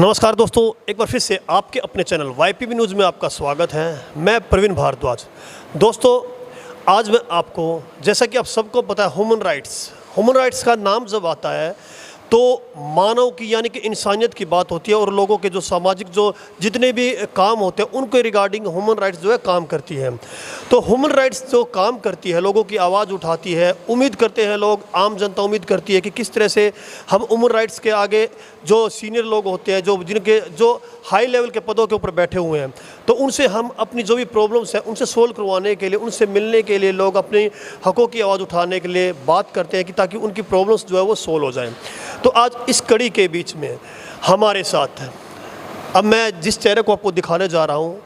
नमस्कार दोस्तों, एक बार फिर से आपके अपने चैनल YPB न्यूज़ में आपका स्वागत है। मैं प्रवीण भारद्वाज। दोस्तों, आज मैं आपको, जैसा कि आप सबको पता है, ह्यूमन राइट्स का नाम जब आता है तो मानव की यानी कि इंसानियत की बात होती है और लोगों के जो सामाजिक जो जितने भी काम होते हैं उनके रिगार्डिंग ह्यूमन राइट्स जो है काम करती है। तो ह्यूमन राइट्स जो काम करती है, लोगों की आवाज़ उठाती है। उम्मीद करते हैं लोग, आम जनता उम्मीद करती है कि किस तरह से हम ह्यूमन राइट्स के आगे जो सीनियर लोग होते हैं, जो हाई लेवल के पदों के ऊपर बैठे हुए हैं, तो उनसे हम अपनी जो भी प्रॉब्लम्स हैं उनसे सोल्व करवाने के लिए, उनसे मिलने के लिए, लोग अपने हकों की आवाज़ उठाने के लिए बात करते हैं कि ताकि उनकी प्रॉब्लम्स जो है वो सोल्व हो जाएं। तो आज इस कड़ी के बीच में हमारे साथ है, अब मैं जिस चेहरे को आपको दिखाने जा रहा हूँ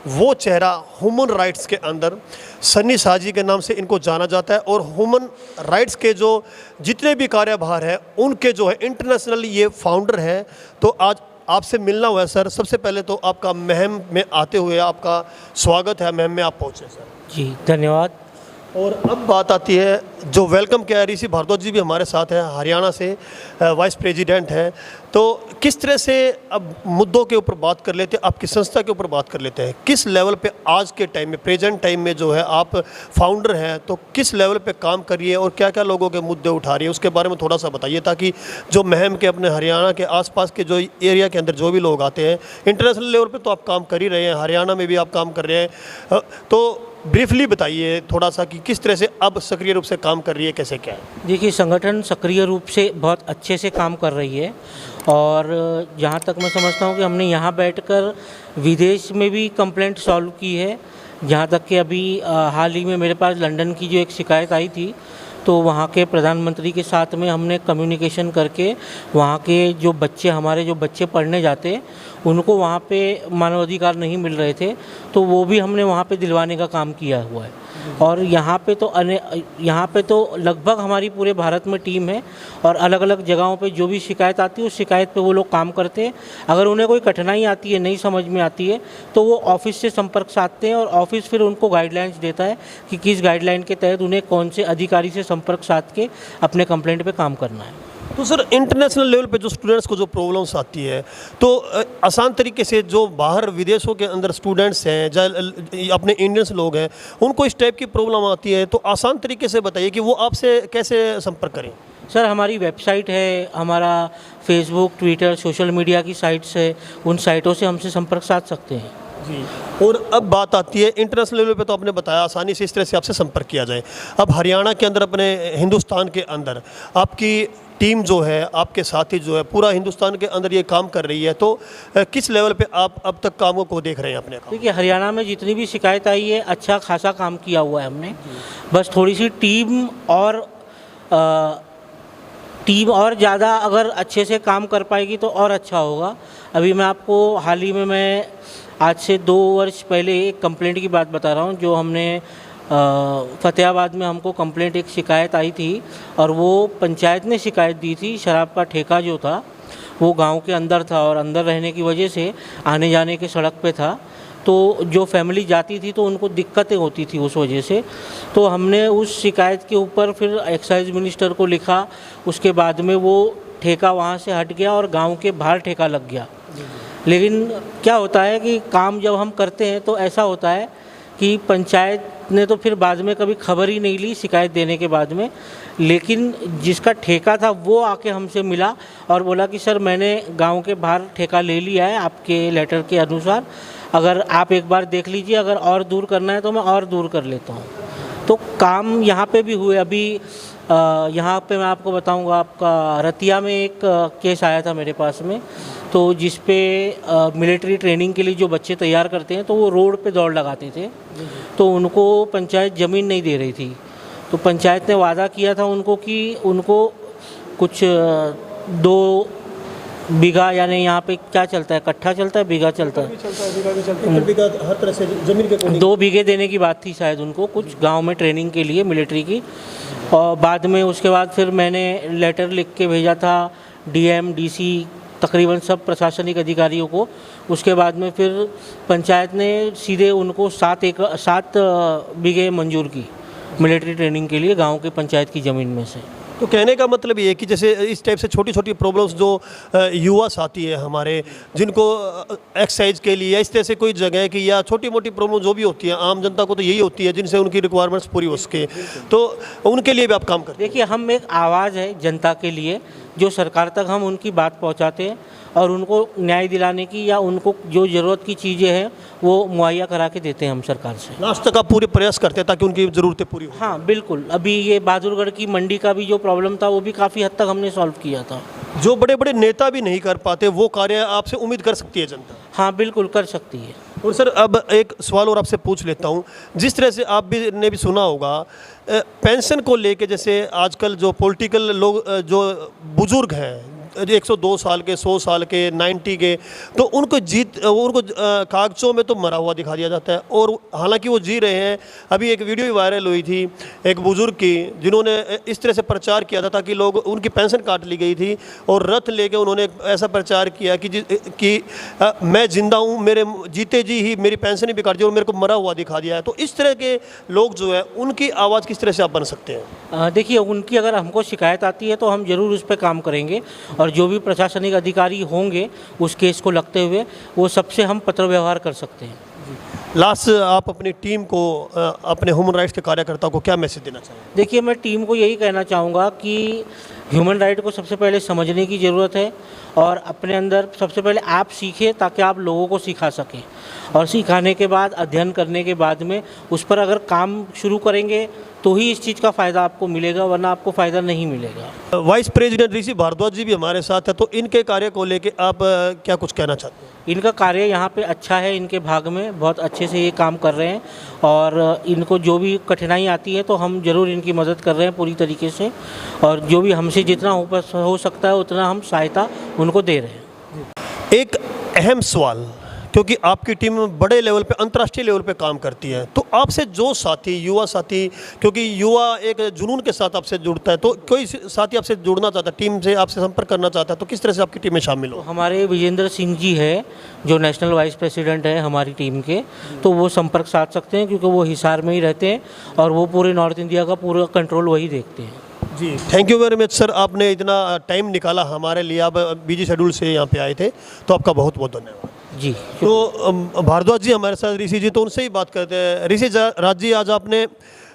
वो चेहरा ह्यूमन राइट्स के अंदर सन्नी शाह जी के नाम से इनको जाना जाता है और ह्यूमन राइट्स के जो जितने भी कार्यभार हैं उनके जो है इंटरनेशनली ये फाउंडर है। तो आज आपसे मिलना हुआ है सर। सबसे पहले तो आपका महम में आते हुए आपका स्वागत है, महम में आप पहुँचे सर। जी धन्यवाद। और अब बात आती है जो वेलकम किया, ऋषि भारद्वाज जी भी हमारे साथ हैं, हरियाणा से वाइस प्रेसिडेंट हैं। तो किस तरह से अब मुद्दों के ऊपर बात कर लेते हैं, आपकी संस्था के ऊपर बात कर लेते हैं। किस लेवल पे आज के टाइम में, प्रेजेंट टाइम में जो है आप फाउंडर हैं, तो किस लेवल पे काम करिए और क्या क्या लोगों के मुद्दे उठा रही है, उसके बारे में थोड़ा सा बताइए, ताकि जो महम के अपने हरियाणा के आसपास के जो एरिया के अंदर जो भी लोग आते हैं, इंटरनेशनल लेवल पर तो आप काम कर ही रहे हैं, हरियाणा में भी आप काम कर रहे हैं, तो ब्रीफली बताइए थोड़ा सा कि किस तरह से अब सक्रिय रूप से काम कर रही है, कैसे क्या है। देखिए, संगठन सक्रिय रूप से बहुत अच्छे से काम कर रही है और जहाँ तक मैं समझता हूँ कि हमने यहाँ बैठकर विदेश में भी कंप्लेंट सॉल्व की है। जहाँ तक कि अभी हाल ही में मेरे पास लंदन की जो एक शिकायत आई थी, तो वहाँ के प्रधानमंत्री के साथ में हमने कम्युनिकेशन करके वहाँ के हमारे जो बच्चे पढ़ने जाते उनको वहाँ पे मानवाधिकार नहीं मिल रहे थे, तो वो भी हमने वहाँ पे दिलवाने का काम किया हुआ है। और यहाँ पे तो लगभग हमारी पूरे भारत में टीम है और अलग अलग जगहों पे जो भी शिकायत आती है उस शिकायत पे वो लोग काम करते हैं। अगर उन्हें कोई कठिनाई आती है, नहीं समझ में आती है, तो वो ऑफिस से संपर्क साधते हैं और ऑफिस फिर उनको गाइडलाइंस देता है कि किस गाइडलाइन के तहत उन्हें कौन से अधिकारी से संपर्क साध के अपने कंप्लेंट पे काम करना है। तो सर, इंटरनेशनल लेवल पे जो स्टूडेंट्स को जो प्रॉब्लम्स आती है, तो आसान तरीके से जो बाहर विदेशों के अंदर स्टूडेंट्स हैं, अपने इंडियंस लोग हैं, उनको इस टाइप की प्रॉब्लम आती है, तो आसान तरीके से बताइए कि वो आपसे कैसे संपर्क करें। सर, हमारी वेबसाइट है, हमारा फेसबुक, ट्विटर, सोशल मीडिया की साइट्स है, उन साइटों से हमसे संपर्क साध सकते हैं जी। और अब बात आती है इंटरनेशनल लेवल पे, तो आपने बताया आसानी से इस तरह से आपसे संपर्क किया जाए। अब हरियाणा के अंदर, अपने हिंदुस्तान के अंदर आपकी टीम जो है, आपके साथी जो है, पूरा हिंदुस्तान के अंदर ये काम कर रही है, तो किस लेवल पे आप अब तक कामों को देख रहे हैं अपने? देखिए, हरियाणा में जितनी भी शिकायत आई है अच्छा खासा काम किया हुआ है हमने। बस थोड़ी सी टीम और ज़्यादा अगर अच्छे से काम कर पाएगी तो और अच्छा होगा। अभी मैं आपको हाल ही में, मैं आज से 2 वर्ष पहले एक कंप्लेंट की बात बता रहा हूँ। जो हमने फतेहाबाद में हमको कंप्लेंट, एक शिकायत आई थी और वो पंचायत ने शिकायत दी थी। शराब का ठेका जो था वो गांव के अंदर था और अंदर रहने की वजह से आने जाने के सड़क पे था, तो जो फैमिली जाती थी तो उनको दिक्कतें होती थी उस वजह से। तो हमने उस शिकायत के ऊपर फिर एक्साइज मिनिस्टर को लिखा। उसके बाद में वो ठेका वहाँ से हट गया और गाँव के बाहर ठेका लग गया। लेकिन क्या होता है कि काम जब हम करते हैं तो ऐसा होता है कि पंचायत ने तो फिर बाद में कभी खबर ही नहीं ली शिकायत देने के बाद में, लेकिन जिसका ठेका था वो आके हमसे मिला और बोला कि सर, मैंने गांव के बाहर ठेका ले लिया है आपके लेटर के अनुसार, अगर आप एक बार देख लीजिए, अगर और दूर करना है तो मैं और दूर कर लेता हूँ। तो काम यहाँ पे भी हुए। अभी यहाँ पे मैं आपको बताऊँगा, आपका रतिया में एक केस आया था मेरे पास में, तो जिस पे मिलिट्री ट्रेनिंग के लिए जो बच्चे तैयार करते हैं तो वो रोड पे दौड़ लगाते थे, तो उनको पंचायत ज़मीन नहीं दे रही थी। तो पंचायत ने वादा किया था उनको कि उनको कुछ 2 बीघा, यानी यहाँ पे क्या चलता है, कट्ठा चलता है, बीघा चलता है, हर तरह से जमीन के 2 बीघे देने की बात थी शायद उनको, कुछ गाँव में ट्रेनिंग के लिए मिलिट्री की। और बाद में उसके बाद फिर मैंने लेटर लिख के भेजा था DM, DC, तकरीबन सब प्रशासनिक अधिकारियों को। उसके बाद में फिर पंचायत ने सीधे उनको 7 बीघे मंजूर की मिलिट्री ट्रेनिंग के लिए गांव के पंचायत की ज़मीन में से। तो कहने का मतलब ये है कि जैसे इस टाइप से छोटी छोटी प्रॉब्लम्स जो युवा साथी है हमारे, जिनको एक्सरसाइज के लिए या इस तरह से कोई जगह की या छोटी मोटी प्रॉब्लम जो भी होती है, आम जनता को तो यही होती है जिनसे उनकी रिक्वायरमेंट्स पूरी हो सके, तो उनके लिए भी आप काम करते हैं। देखिए, हम एक आवाज़ है जनता के लिए, जो सरकार तक हम उनकी बात पहुंचाते हैं और उनको न्याय दिलाने की या उनको जो ज़रूरत की चीज़ें हैं वो मुहैया करा के देते हैं हम सरकार से। लास्ट तक आप पूरे प्रयास करते हैं ताकि उनकी ज़रूरतें पूरी हो। हाँ बिल्कुल, अभी ये बहादुरगढ़ की मंडी का भी जो प्रॉब्लम था वो भी काफ़ी हद तक हमने सॉल्व किया था। जो बड़े बड़े नेता भी नहीं कर पाते वो कार्य आपसे उम्मीद कर सकती है जनता। हाँ बिल्कुल कर सकती है। और सर, अब एक सवाल और आपसे पूछ लेता हूँ, जिस तरह से आप भी ने भी सुना होगा पेंशन को लेके, जैसे आजकल जो पॉलिटिकल लोग जो बुजुर्ग हैं 102 साल के, 100 साल के, 90 के, तो उनको कागजों में तो मरा हुआ दिखा दिया जाता है, और हालांकि वो जी रहे हैं। अभी एक वीडियो भी वायरल हुई थी एक बुज़ुर्ग की, जिन्होंने इस तरह से प्रचार किया था ताकि लोग, उनकी पेंशन काट ली गई थी और रथ लेके उन्होंने ऐसा प्रचार किया कि मैं जिंदा हूँ, मेरे जीते जी ही मेरी पेंशन भी काट दी और मेरे को मरा हुआ दिखा दिया है। तो इस तरह के लोग जो है उनकी आवाज़ किस तरह से आप बन सकते हैं? देखिए, उनकी अगर हमको शिकायत आती है तो हम ज़रूर उस पर काम करेंगे, और जो भी प्रशासनिक अधिकारी होंगे उस केस को लगते हुए वो सबसे हम पत्र व्यवहार कर सकते हैं। लास्ट आप अपनी टीम को, अपने ह्यूमन राइट्स के कार्यकर्ताओं को क्या मैसेज देना चाहेंगे? देखिए, मैं टीम को यही कहना चाहूँगा कि ह्यूमन राइट को सबसे पहले समझने की ज़रूरत है, और अपने अंदर सबसे पहले आप सीखें ताकि आप लोगों को सिखा सकें, और सिखाने के बाद, अध्ययन करने के बाद में उस पर अगर काम शुरू करेंगे तो ही इस चीज़ का फ़ायदा आपको मिलेगा, वरना आपको फ़ायदा नहीं मिलेगा। वाइस प्रेसिडेंट ऋषि भारद्वाज जी भी हमारे साथ है, तो इनके कार्य को लेके आप क्या कुछ कहना चाहते हैं? इनका कार्य यहाँ पे अच्छा है, इनके भाग में बहुत अच्छे से ये काम कर रहे हैं, और इनको जो भी कठिनाई आती है तो हम ज़रूर इनकी मदद कर रहे हैं पूरी तरीके से, और जो भी हमसे जितना हो सकता है उतना हम सहायता उनको दे रहे हैं। एक अहम सवाल, क्योंकि आपकी टीम बड़े लेवल पे, अंतर्राष्ट्रीय लेवल पे काम करती है, तो आपसे जो साथी, युवा साथी, क्योंकि युवा एक जुनून के साथ आपसे जुड़ता है, तो कोई साथी आपसे जुड़ना चाहता है, टीम से आपसे संपर्क करना चाहता है, तो किस तरह से आपकी टीम में शामिल हो? हमारे विजेंद्र सिंह जी है जो नेशनल वाइस प्रेसिडेंट है हमारी टीम के, तो वो संपर्क साध सकते हैं, क्योंकि वो हिसार में ही रहते हैं और वो पूरे नॉर्थ इंडिया का पूरा कंट्रोल वही देखते हैं। जी, thank you very much sir, आपने इतना टाइम निकाला हमारे लिए, आप बिजी शेड्यूल से यहाँ पे आए थे, तो आपका बहुत बहुत धन्यवाद जी। तो भारद्वाज जी हमारे साथ, ऋषि जी, तो उनसे ही बात करते हैं। ऋषि राज जी, आज आपने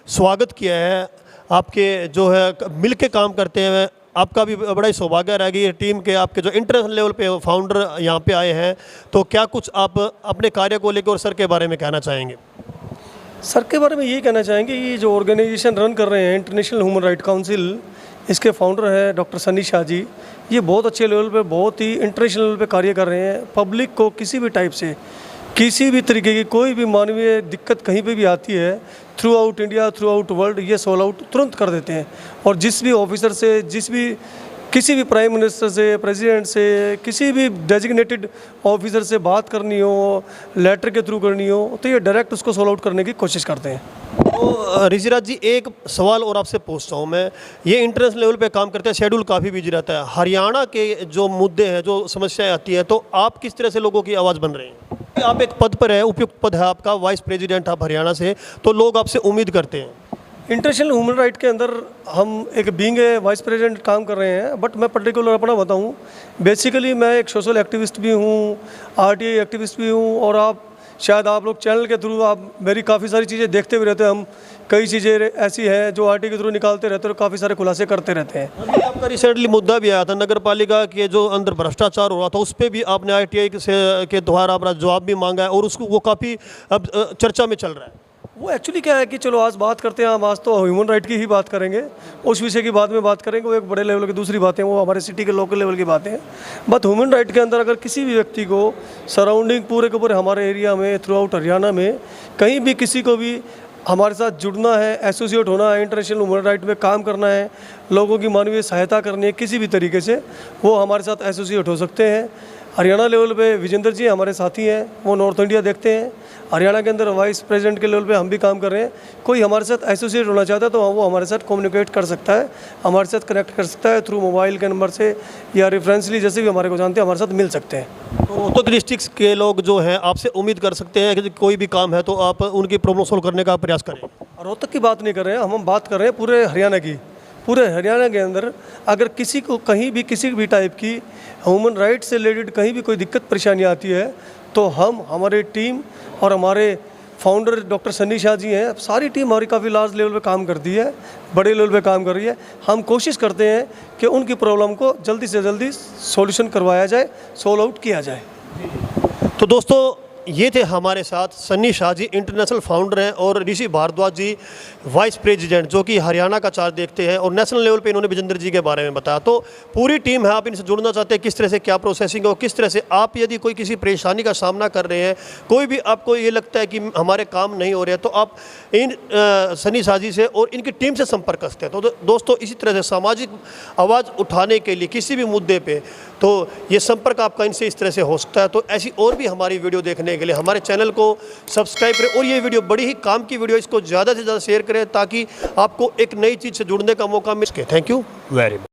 स्वागत किया है, आपके जो है मिल के काम करते हैं, आपका भी बड़ा ही सौभाग्य रहेगी ये टीम के, आपके जो इंटरनेशनल लेवल पे फाउंडर यहाँ पे आए हैं, तो क्या कुछ आप अपने कार्य को लेकर और सर के बारे में कहना चाहेंगे? सर के बारे में यही कहना चाहेंगे, ये जो ऑर्गेनाइजेशन रन कर रहे हैं इंटरनेशनल ह्यूमन राइट काउंसिल, इसके फाउंडर है डॉक्टर सनी शाह जी। ये बहुत अच्छे लेवल पे, बहुत ही इंटरनेशनल लेवल पे कार्य कर रहे हैं। पब्लिक को किसी भी टाइप से, किसी भी तरीके की कोई भी मानवीय दिक्कत कहीं पे भी आती है, through out India, through out world, ये सॉल्व आउट तुरंत कर देते हैं। और जिस भी ऑफिसर से, किसी भी प्राइम मिनिस्टर से, प्रेसिडेंट से, किसी भी डेजिग्नेटेड ऑफिसर से बात करनी हो, लेटर के थ्रू करनी हो, तो ये डायरेक्ट उसको सॉल्व आउट करने की कोशिश करते हैं। तो ऋषिराज जी, एक सवाल और आपसे पूछता हूँ मैं, ये इंटरनेशनल लेवल पे काम करते हैं, शेड्यूल काफ़ी बिजी रहता है, हरियाणा के जो मुद्दे हैं, जो समस्याएं आती हैं, तो आप किस तरह से लोगों की आवाज़ बन रहे हैं? आप एक पद पर है, उपयुक्त पद है आपका, वाइस प्रेसिडेंट आप हरियाणा से, तो लोग आपसे उम्मीद करते हैं। इंटरनेशनल ह्यूमन राइट के अंदर हम एक बीइंग वाइस प्रेसिडेंट काम कर रहे हैं, बट मैं पर्टिकुलर अपना बताऊं, बेसिकली मैं एक सोशल एक्टिविस्ट भी हूं, आरटीआई एक्टिविस्ट भी हूं, और आप शायद आप लोग चैनल के थ्रू आप मेरी काफ़ी सारी चीज़ें देखते हुए रहते हैं। हम कई चीज़ें ऐसी हैं जो आरटीआई के थ्रू निकालते रहते हैं और काफ़ी सारे खुलासे करते रहते हैं। अभी आपका रिसेंटली मुद्दा भी आया था, नगर पालिका के जो अंदर भ्रष्टाचार हो रहा था, उस पर भी आपने आरटीआई के द्वारा अपना जवाब भी मांगा है, और उसको वो काफ़ी अब चर्चा में चल रहा है। वो एक्चुअली क्या है कि चलो आज बात करते हैं, हम आज तो ह्यूमन राइट की ही बात करेंगे, उस विषय की बाद में बात करेंगे, वो एक बड़े लेवल की दूसरी बातें, वो हमारे सिटी के लोकल लेवल की बातें हैं। बट ह्यूमन राइट के अंदर अगर किसी भी व्यक्ति को सराउंडिंग पूरे के पूरे हमारे एरिया में, थ्रू आउट हरियाणा में, कहीं भी किसी को भी हमारे साथ जुड़ना है, एसोसिएट होना है, इंटरनेशनल ह्यूमन राइट में काम करना है, लोगों की मानवीय सहायता करनी है किसी भी तरीके से, वो हमारे साथ एसोसिएट हो सकते हैं। हरियाणा लेवल पे विजेंद्र जी हमारे साथी हैं, वो नॉर्थ इंडिया देखते हैं। हरियाणा के अंदर वाइस प्रेसिडेंट के लेवल पे हम भी काम कर रहे हैं। कोई हमारे साथ एसोसिएट होना चाहता है तो वो हमारे साथ कम्युनिकेट कर सकता है, हमारे साथ कनेक्ट कर सकता है थ्रू मोबाइल के नंबर से, या रेफरेंसली जैसे भी हमारे को जानते हैं हमारे साथ मिल सकते हैं। तो रोहतक डिस्ट्रिक्ट के लोग जो हैं आपसे उम्मीद कर सकते हैं कि कोई भी काम है तो आप उनकी प्रॉब्लम सॉल्व करने का प्रयास करें। रोहतक की बात नहीं कर रहे हैं हम बात कर रहे हैं पूरे हरियाणा की। पूरे हरियाणा के अंदर अगर किसी को कहीं भी किसी भी टाइप की ह्यूमन राइट्स से रिलेटेड कहीं भी कोई दिक्कत परेशानी आती है तो हमारी टीम और हमारे फाउंडर डॉक्टर सन्नी शाह जी हैं, सारी टीम हमारी काफ़ी लार्ज लेवल पे काम करती है, बड़े लेवल पे काम कर रही है। हम कोशिश करते हैं कि उनकी प्रॉब्लम को जल्दी से जल्दी सॉल्यूशन करवाया जाए, सॉल्व आउट किया जाए। तो दोस्तों ये थे हमारे साथ सन्नी शाह जी, इंटरनेशनल फाउंडर हैं, और ऋषि भारद्वाज जी वाइस प्रेसिडेंट, जो कि हरियाणा का चार्ज देखते हैं, और नेशनल लेवल पे इन्होंने विजेंद्र जी के बारे में बताया। तो पूरी टीम है, आप इनसे जुड़ना चाहते हैं, किस तरह से क्या प्रोसेसिंग है, और किस तरह से आप यदि कोई किसी परेशानी का सामना कर रहे हैं, कोई भी आपको ये लगता है कि हमारे काम नहीं हो रहे हैं, तो आप इन सन्नी शाह जी से और इनकी टीम से संपर्क कर सकते हैं। तो दोस्तों इसी तरह से सामाजिक आवाज़ उठाने के लिए किसी भी मुद्दे पर तो ये संपर्क आपका इनसे इस तरह से हो सकता है। तो ऐसी और भी हमारी वीडियो देखने के लिए हमारे चैनल को सब्सक्राइब करें, और ये वीडियो बड़ी ही काम की वीडियो, इसको ज़्यादा से ज़्यादा शेयर करें ताकि आपको एक नई चीज़ से जुड़ने का मौका मिल सके। Thank you very much.